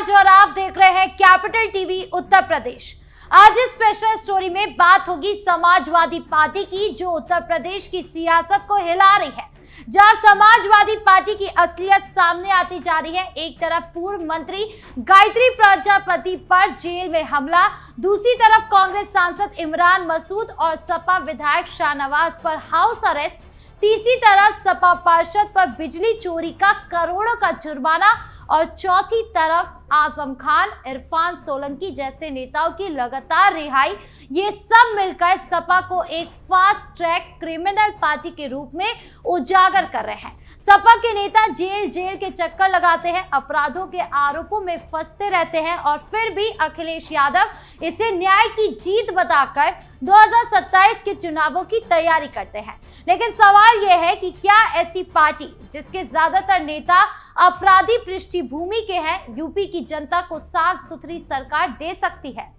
राज और आप देख रहे हैं कैपिटल टीवी उत्तर प्रदेश। आज इस स्पेशल स्टोरी में बात होगी समाजवादी पार्टी की, जो उत्तर प्रदेश की सियासत को हिला रही है, जहां समाजवादी पार्टी की असलियत सामने आती जा रही है। एक तरफ पूर्व मंत्री गायत्री प्रजापति पर जेल में हमला, दूसरी तरफ कांग्रेस सांसद इमरान मसूद और सपा विधायक शाहनवाज पर हाउस अरेस्ट, तीसरी तरफ सपा पार्षद पर बिजली चोरी का करोड़ों का जुर्माना और चौथी तरफ आजम खान, इरफान सोलंकी जैसे नेताओं की लगातार रिहाई। ये सब मिलकर सपा को एक फास्ट ट्रैक क्रिमिनल पार्टी के रूप में उजागर कर रहे हैं। सपा के नेता जेल जेल के चक्कर लगाते हैं, अपराधों के आरोपों में फंसते रहते हैं और फिर भी अखिलेश यादव इसे न्याय की जीत बताकर 2027 के चुनावों की तैयारी करते हैं। लेकिन सवाल यह है कि क्या ऐसी पार्टी जिसके ज्यादातर नेता अपराधी पृष्ठभूमि के हैं, यूपी की जनता को साफ सुथरी सरकार दे सकती है?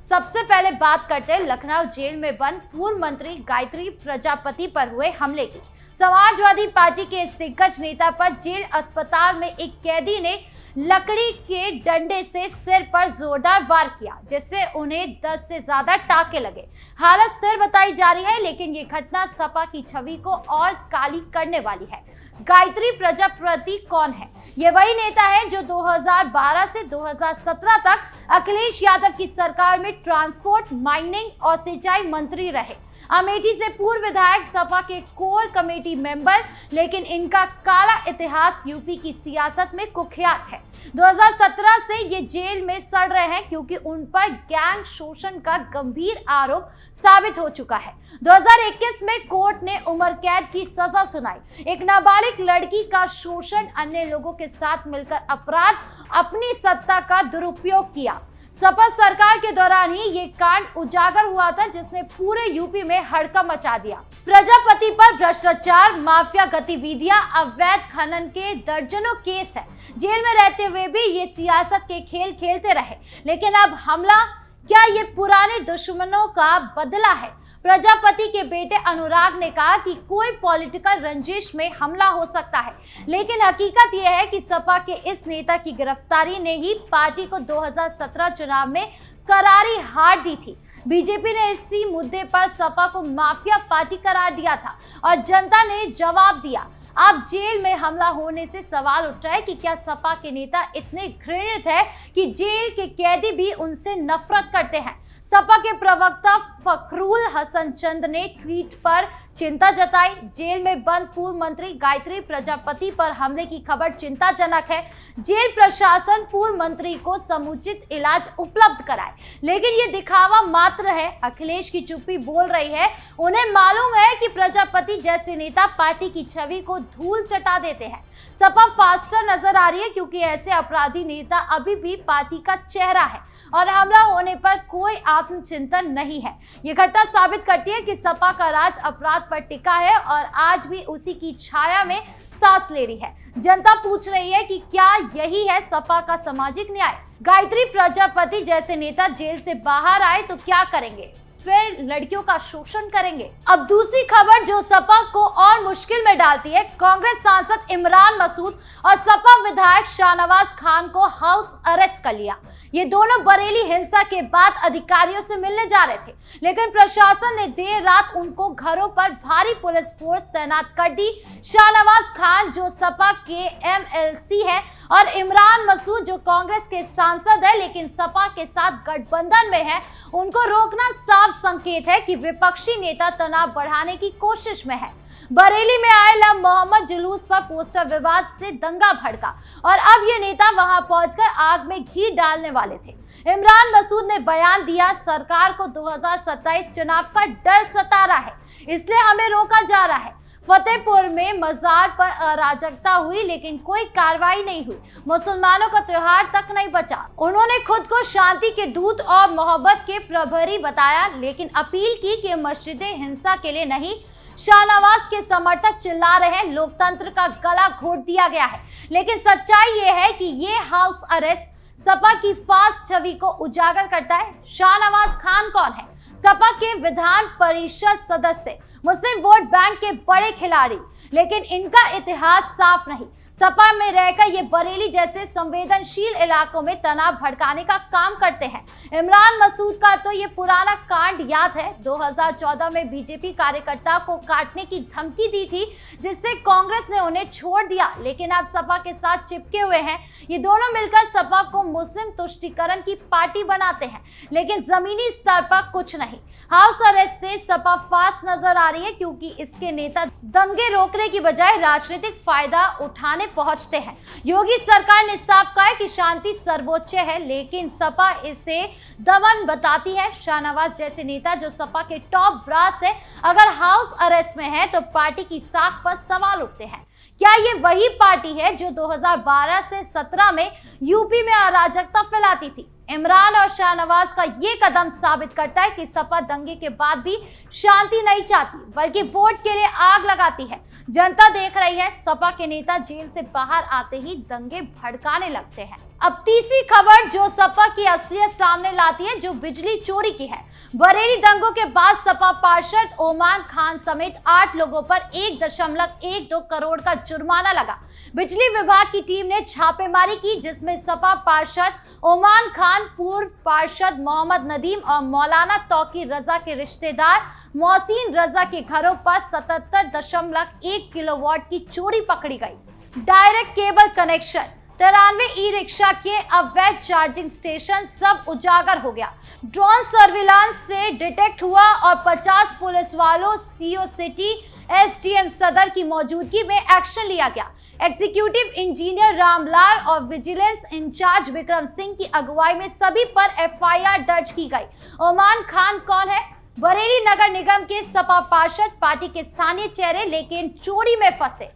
सबसे पहले बात करते हैं लखनऊ जेल में बंद पूर्व मंत्री गायत्री प्रजापति पर हुए हमले की। समाजवादी पार्टी के इस दिग्गज नेता पर जेल अस्पताल में एक कैदी ने लकड़ी के डंडे से सिर पर जोरदार वार किया, जिससे उन्हें 10 से ज्यादा टाके लगे। हालत स्थिर बताई जा रही है, लेकिन ये घटना सपा की छवि को और काली करने वाली है। गायत्री प्रजापति कौन है? ये वही नेता है जो 2012 से 2017 तक अखिलेश यादव की सरकार में ट्रांसपोर्ट, माइनिंग और सिंचाई मंत्री रहे। अमेठी से पूर्व विधायक, सपा के कोर कमेटी मेंबर, लेकिन इनका काला इतिहास यूपी की सियासत में कुख्यात है। 2017 से ये जेल में सड़ रहे हैं क्योंकि उन पर गैंग शोषण का गंभीर आरोप साबित हो चुका है। 2021 में कोर्ट ने उम्र कैद की सजा सुनाई। एक नाबालिग लड़की का शोषण, अन्य लोगों के साथ मिलकर अपराध, अपनी सत्ता का दुरुपयोग किया। सपा सरकार के दौरान ही ये कांड उजागर हुआ था, जिसने पूरे यूपी में हड़कंप मचा दिया। प्रजापति पर भ्रष्टाचार, माफिया गतिविधियां, अवैध खनन के दर्जनों केस है। जेल में रहते हुए भी ये सियासत के खेल खेलते रहे। लेकिन अब हमला, क्या ये पुराने दुश्मनों का बदला है? प्रजापति के बेटे अनुराग ने कहा कि कोई पॉलिटिकल रंजिश में हमला हो सकता है, लेकिन हकीकत यह है कि सपा के इस नेता की गिरफ्तारी ने ही पार्टी को 2017 चुनाव में करारी हार दी थी। बीजेपी ने इसी मुद्दे पर सपा को माफिया पार्टी करार दिया था और जनता ने जवाब दिया। अब जेल में हमला होने से सवाल उठ रहा है कि क्या सपा के नेता इतने घृणित है कि जेल के कैदी भी उनसे नफरत करते हैं? सपा के प्रवक्ता फखरुल हसन चंद ने ट्वीट पर चिंता जताई। जेल में बंद पूर्व मंत्री गायत्री प्रजापति पर हमले की खबर चिंताजनक है। जेल प्रशासन पूर्व मंत्री को समुचित इलाज उपलब्ध कराए, लेकिन ये दिखावा मात्र है। अखिलेश की चुप्पी बोल रही है। उन्हें मालूम है कि प्रजापति जैसे नेता पार्टी की छवि को धूल चटा देते हैं। सपा फास्टर नजर आ रही है क्योंकि ऐसे अपराधी नेता अभी भी पार्टी का चेहरा है और हमला होने पर कोई आत्मचिंतन नहीं है। ये घटना साबित करती है कि सपा का राज अपराध पर टिका है और आज भी उसी की छाया में सांस ले रही है। जनता पूछ रही है कि क्या यही है सपा का सामाजिक न्याय? गायत्री प्रजापति जैसे नेता जेल से बाहर आए तो क्या करेंगे? फिर लड़कियों का शोषण करेंगे। अब दूसरी खबर जो सपा को और मुश्किल में डालती है, कांग्रेस सांसद इमरान मसूद और सपा विधायक शाहनवाज खान को हाउस अरेस्ट कर लिया। ये दोनों बरेली हिंसा के बाद अधिकारियों से मिलने जा रहे थे, लेकिन प्रशासन ने देर रात उनको घरों पर भारी पुलिस फोर्स तैनात कर दी। शाहनवाज खान जो सपा के एमएलसी है और इमरान मसूद जो कांग्रेस के सांसद है लेकिन सपा के साथ गठबंधन में है, उनको रोकना साफ संकेत है कि विपक्षी नेता तनाव बढ़ाने की कोशिश में है। बरेली में आए लव मोहम्मद जुलूस पर पोस्टर विवाद से दंगा भड़का और अब ये नेता वहां पहुंचकर आग में घी डालने वाले थे। इमरान मसूद ने बयान दिया, सरकार को 2027 चुनाव का डर सता रहा है, इसलिए हमें रोका जा रहा है। फतेहपुर में मजार पर अराजकता हुई लेकिन कोई कार्रवाई नहीं हुई। मुसलमानों का त्योहार तक नहीं बचा। उन्होंने खुद को शांति के दूत और मोहब्बत के प्रभारी बताया, लेकिन अपील की कि मस्जिदें हिंसा के लिए नहीं। शाहनवाज के समर्थक चिल्ला रहे हैं, लोकतंत्र का गला घोट दिया गया है, लेकिन सच्चाई ये है कि ये हाउस अरेस्ट सपा की फास्ट छवि को उजागर करता है। शाहनवाज खान कौन है? सपा के विधान परिषद सदस्य, मुस्लिम वोट बैंक के बड़े खिलाड़ी, लेकिन इनका इतिहास साफ नहीं। सपा में रहकर ये बरेली जैसे संवेदनशील इलाकों में तनाव भड़काने का काम करते हैं। इमरान मसूद का तो ये पुराना कांड याद है। 2014 में बीजेपी कार्यकर्ता को काटने की धमकी दी थी, जिससे कांग्रेस ने उन्हें छोड़ दिया, लेकिन अब सपा के साथ चिपके हुए हैं। ये दोनों मिलकर सपा को मुस्लिम तुष्टीकरण की पार्टी बनाते हैं, लेकिन जमीनी स्तर पर कुछ नहीं। हाउस अरेस्ट से सपा फास्ट नजर आ रही है, क्योंकि इसके नेता दंगे रोकने की बजाय राजनीतिक फायदा उठाने पहुंचते हैं। योगी सरकार ने साफ कहा है कि शांति सर्वोच्च है, लेकिन सपा इसे दमन बताती है। शाहनवाज जैसे नेता जो सपा के टॉप ब्रास है, अगर हाउस अरेस्ट में है तो पार्टी की साख पर सवाल उठते हैं। क्या ये वही पार्टी है जो 2012 से 17 में यूपी में अराजकता फैलाती थी? इमरान और शाहनवाज का ये कदम साबित करता है कि सपा दंगे के बाद भी शांति नहीं चाहती, बल्कि वोट के लिए आग लगाती है। जनता देख रही है, सपा के नेता जेल से बाहर आते ही दंगे भड़काने लगते हैं। अब तीसरी खबर जो सपा की असलियत सामने लाती है, जो बिजली चोरी की है। बरेली दंगों के बाद सपा पार्षद ओमान खान समेत 8 लोगों पर 1.12 करोड़ का जुर्माना लगा। बिजली विभाग की टीम ने छापेमारी की, जिसमें सपा पार्षद ओमान खान, पूर्व पार्षद मोहम्मद नदीम और मौलाना तौकीर रजा के रिश्तेदार मोहसिन रजा के घरों पर 77.1 किलोवाट की चोरी पकड़ी गई। Direct cable connection, 93 e rickshaw के अवैध चार्जिंग स्टेशन, सब उजागर हो गया। ड्रोन सर्विलांस से डिटेक्ट हुआ और 50 पुलिस वालों, सीओ सिटी, एसडीएम सदर की मौजूदगी में एक्शन लिया गया। एग्जीक्यूटिव इंजीनियर रामलाल और विजिलेंस इंचार्ज विक्रम सिंह की अगुवाई में सभी पर एफआईआर दर्ज की गई। ओमान खान कौन है? बरेली नगर निगम के सपा पार्षद, पार्टी के स्थानीय चेहरे, लेकिन चोरी में फंसे।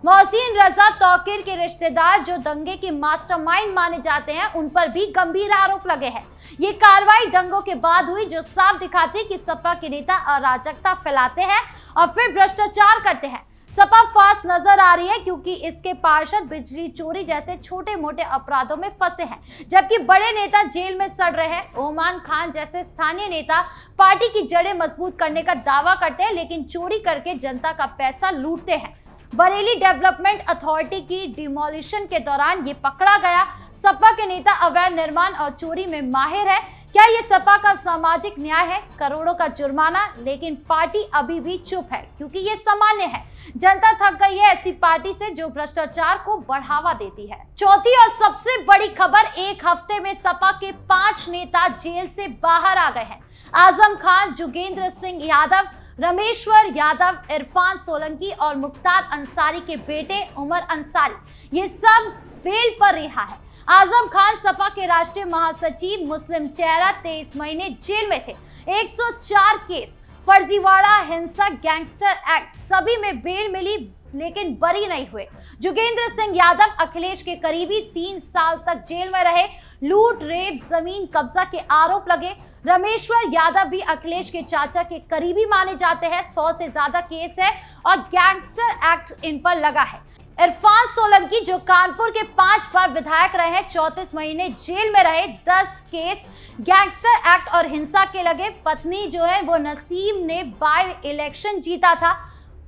मोहसिन रजा तौकीर के रिश्तेदार, जो दंगे के मास्टरमाइंड माने जाते हैं, उन पर भी गंभीर आरोप लगे हैं। ये कार्रवाई दंगों के बाद हुई, जो साफ दिखाती है कि सपा के नेता अराजकता फैलाते हैं और फिर भ्रष्टाचार करते हैं। सपा फास्ट नजर आ रही है, क्योंकि इसके पार्षद बिजली चोरी जैसे छोटे मोटे अपराधों में फंसे हैं, जबकि बड़े नेता जेल में सड़ रहे हैं। ओमान खान जैसे स्थानीय नेता पार्टी की जड़ें मजबूत करने का दावा करते हैं, लेकिन चोरी करके जनता का पैसा लूटते हैं। बरेली डेवलपमेंट अथॉरिटी की डिमोलिशन के दौरान ये पकड़ा गया। सपा के नेता अवैध निर्माण और चोरी में माहिर है। क्या ये सपा का सामाजिक न्याय है? करोड़ों का जुर्माना, लेकिन पार्टी अभी भी चुप है, क्योंकि ये सामान्य है। जनता थक गई है ऐसी पार्टी से जो भ्रष्टाचार को बढ़ावा देती है। चौथी और सबसे बड़ी खबर, एक हफ्ते में सपा के 5 नेता जेल से बाहर आ गए हैं। आजम खान, जोगेंद्र सिंह यादव, रमेश्वर यादव, इरफान सोलंकी और मुख्तार अंसारी के बेटे उमर अंसारी, ये सब बेल पर रिहा है। आजम खान सपा के राष्ट्रीय महासचिव, मुस्लिम चेहरा, 23 महीने जेल में थे। 104 केस, फर्जीवाड़ा, हिंसा, गैंगस्टर एक्ट, सभी में बेल मिली, लेकिन बरी नहीं हुए। जोगेंद्र सिंह यादव अखिलेश के करीबी, 3 साल तक जेल में रहे। लूट, रेप, जमीन कब्जा के आरोप लगे। रमेश्वर यादव भी अखिलेश के चाचा के करीबी माने जाते हैं। 100 से ज्यादा केस है और गैंगस्टर एक्ट इन पर लगा है। इरफान सोलंकी, जो कानपुर के 5 बार विधायक रहे हैं, 34 महीने जेल में रहे। 10 केस गैंगस्टर एक्ट और हिंसा के लगे। पत्नी जो है वो नसीम ने बाय इलेक्शन जीता था।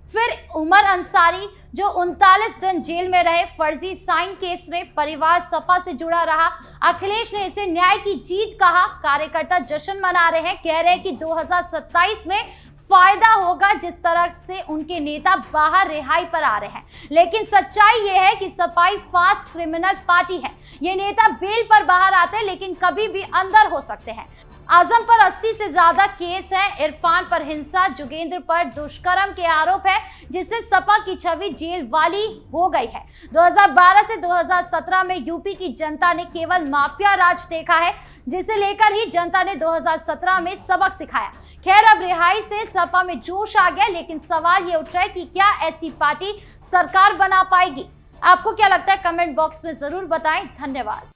फिर उमर अंसारी, जो 39 दिन जेल में रहे फर्जी साइन केस में। परिवार सपा से जुड़ा रहा। अखिलेश ने इसे न्याय की जीत कहा। कार्यकर्ता जश्न मना रहे हैं, कह रहे हैं कि 2027 में फायदा होगा, जिस तरह से उनके नेता बाहर रिहाई पर आ रहे हैं। लेकिन सच्चाई यह है कि सपाई फास्ट क्रिमिनल पार्टी है। ये नेता बेल पर बाहर आते हैं, लेकिन कभी भी अंदर हो सकते हैं। आजम पर 80 से ज्यादा केस है। इरफान पर हिंसा, जोगेंद्र पर दुष्कर्म के आरोप है, जिससे सपा की छवि जेल वाली हो गई है। 2012 से 2017 में यूपी की जनता ने केवल माफिया राज देखा है, जिसे लेकर ही जनता ने 2017 में सबक सिखाया। खैर, अब रिहाई से सपा में जोश आ गया, लेकिन सवाल ये उठ रहा है कि क्या ऐसी पार्टी सरकार बना पाएगी? आपको क्या लगता है? कमेंट बॉक्स में जरूर बताएं। धन्यवाद।